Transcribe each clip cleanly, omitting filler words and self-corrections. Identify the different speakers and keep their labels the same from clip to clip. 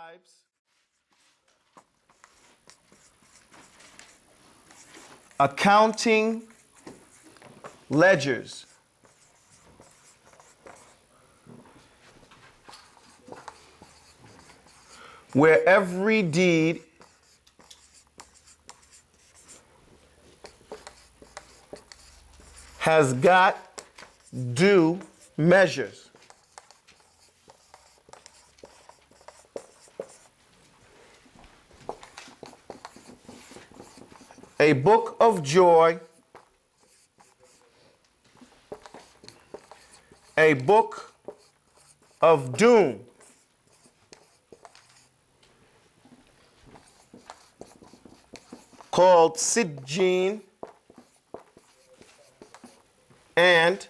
Speaker 1: describes accounting ledgers. Where every deed has got due measures. A book of joy, a book of doom, called Sijjin, and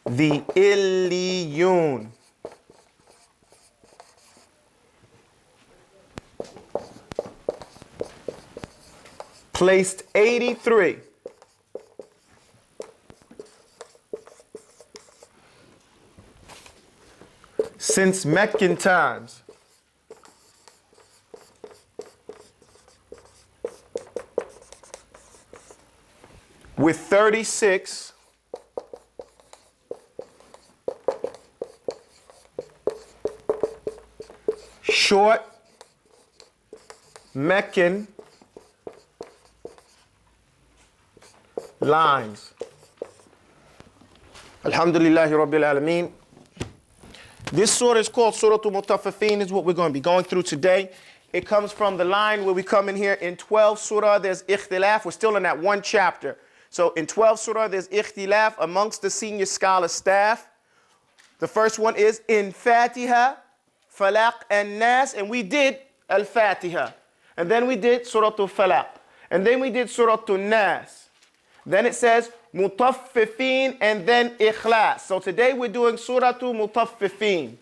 Speaker 1: the Illiyun. Placed 83. Since Meccan times. With 36 short Meccan lines. Alhamdulillahi Rabbil Alameen. This surah is called Surat Al-Mutaffifeen, is what we're going to be going through today. It comes from the line where we come in here in 12 surah, there's ikhtilaf. We're still in that one chapter. So in 12 surah, there's ikhtilaf amongst the senior scholar staff. The first one is in Fatiha, Falaq, and Nas, and we did Al-Fatiha. And then we did Surat Al-Falaq. And then we did Surat Al-Nas. Then it says Mutaffifeen and then Ikhlas. So today we're doing Surah Mutaffifeen.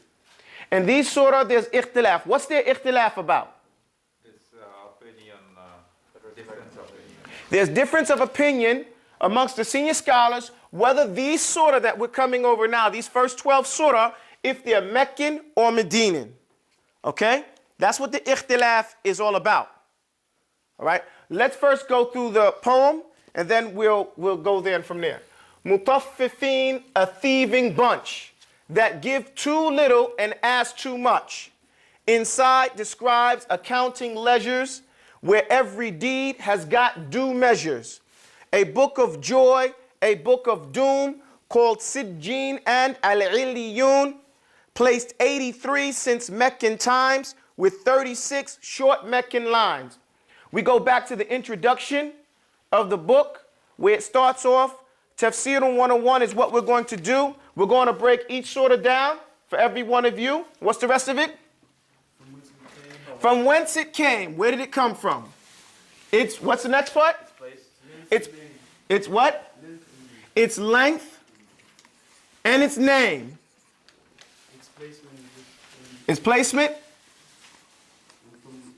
Speaker 1: And these surah, there's ikhtilaf. What's their ikhtilaf about? There's difference of opinion amongst the senior scholars whether these surah that we're coming over now, these first 12 surah, if they're Meccan or Medinan. Okay? That's what the ikhtilaf is all about. All right? Let's first go through the poem, and then we'll go there and from there. Mutaffifeen, a thieving bunch that give too little and ask too much. Inside describes accounting ledgers where every deed has got due measures. A book of joy, a book of doom called Sijjin and Al-Illiyun, placed 83 since Meccan times with 36 short Meccan lines. We go back to the introduction of the book where it starts off. Tafsir 101 is what we're going to do. We're going to break each surah down for every one of you. What's the rest of it? From whence it came. Where did it come from? It's, what's the next part? It's what? Its length and its name. Its placement.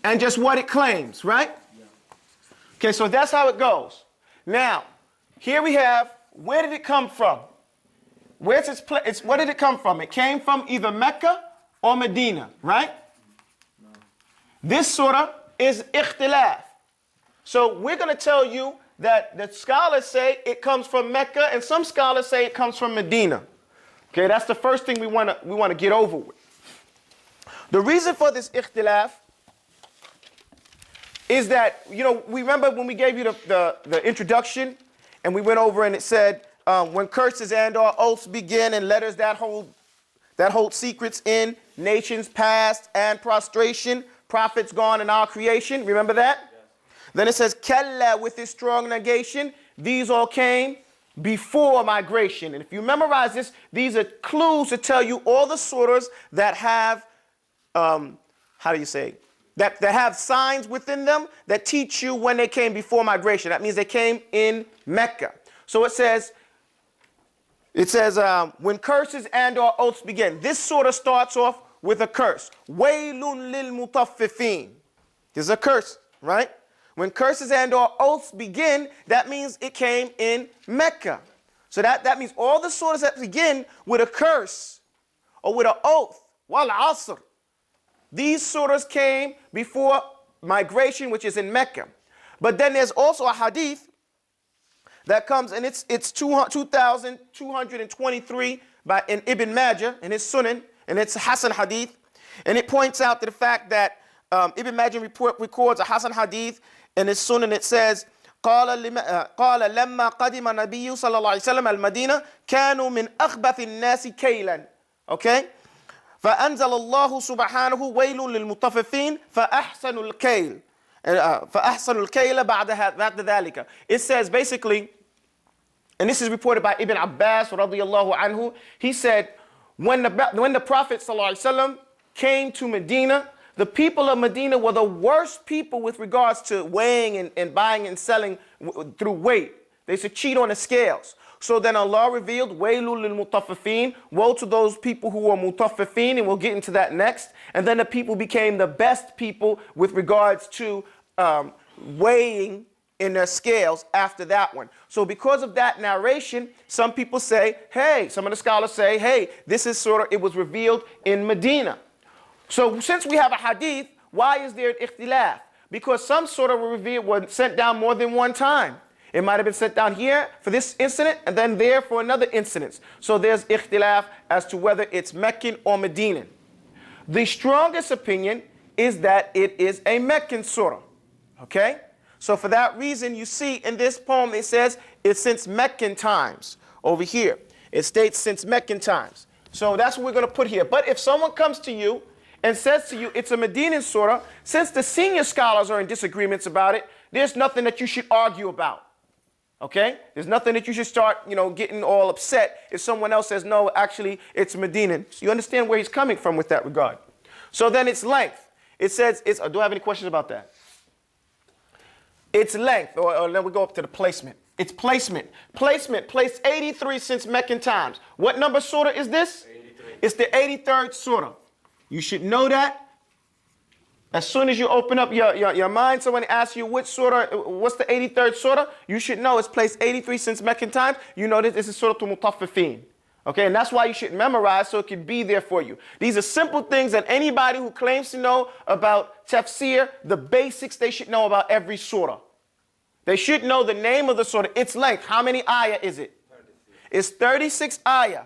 Speaker 1: And just what it claims, right? Okay, so that's how it goes. Now, here we have, where did it come from? Where's its place? Where did it come from? It came from either Mecca or Medina, right? No. This surah is ikhtilaf. So we're going to tell you that the scholars say it comes from Mecca, and some scholars say it comes from Medina. Okay, that's the first thing we want to get over with. The reason for this ikhtilaf is that, you know, we remember when we gave you the introduction, and we went over and it said, when curses and or oaths begin and letters that hold secrets in, nations past and prostration, prophets gone and our creation. Remember that? Yes. Then it says, Kalla with this strong negation, these all came before migration. And if you memorize this, these are clues to tell you all the surahs that have, how do you say, that have signs within them that teach you when they came before migration. That means they came in Mecca. So it says, when curses and or oaths begin. This surah starts off with a curse. Waylun lil mutaffifeen. There's a curse, right? When curses and or oaths begin, that means it came in Mecca. So that means all the surahs that begin with a curse or with an oath. Wal asr. These surahs came before migration, which is in Mecca. But then there's also a hadith that comes, and it's 2,223 in Ibn Majah, in his Sunan, and it's a Hasan hadith. And it points out to the fact that Ibn Majah records a Hasan hadith in his Sunan. It says, قال لما قدم النبي صلى الله عليه وسلم المدينة كانوا من أخبث الناس كيلا. Okay? فأنزل الله سبحانه ويل للمطففين فأحسنوا الكيل. فأحسنوا الكيل بعد ذلك. It says basically, and this is reported by Ibn Abbas radiyallahu anhu, he said, when the Prophet sallallahu alaihi wasallam came to Medina, the people of Medina were the worst people with regards to weighing and buying and selling through weight. They used to cheat on the scales. So then Allah revealed, Wailul lil Mutaffifeen, woe to those people who are Mutaffifeen, and we'll get into that next. And then the people became the best people with regards to weighing in their scales after that one. So because of that narration, some people say, hey, some of the scholars say, hey, this is sort of, it was revealed in Medina. So since we have a hadith, why is there an ikhtilaf? Because some sort of were sent down more than one time. It might have been sent down here for this incident and then there for another incident. So there's ikhtilaf as to whether it's Meccan or Medinan. The strongest opinion is that it is a Meccan surah. Okay? So for that reason, you see in this poem, it says it's since Meccan times. Over here, it states since Meccan times. So that's what we're going to put here. But if someone comes to you and says to you it's a Medinan surah, since the senior scholars are in disagreements about it, there's nothing that you should argue about. Okay? There's nothing that you should start, getting all upset if someone else says, no, actually, it's Medinan. So you understand where he's coming from with that regard. So then its length. It says, do I have any questions about that? Its length, or then we go up to the placement. Its placement. Placement, placed 83 since Meccan times. What number surah is this? 83. It's the 83rd surah. You should know that. As soon as you open up your mind, someone asks you which surah, what's the 83rd surah, you should know it's placed 83 since Meccan times. You know that this is Surah Al-Mutaffifeen. Okay, and that's why you should memorize so it can be there for you. These are simple things that anybody who claims to know about tafsir, the basics they should know about every surah. They should know the name of the surah, its length. How many ayah is it? 36. It's 36 ayah.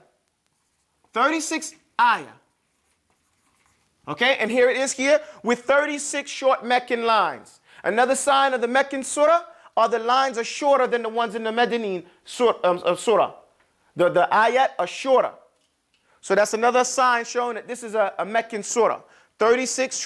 Speaker 1: 36 ayah. Okay, and here it is here with 36 short Meccan lines. Another sign of the Meccan surah are the lines are shorter than the ones in the Medinan surah. The ayat are shorter. So that's another sign showing that this is a Meccan surah. 36 short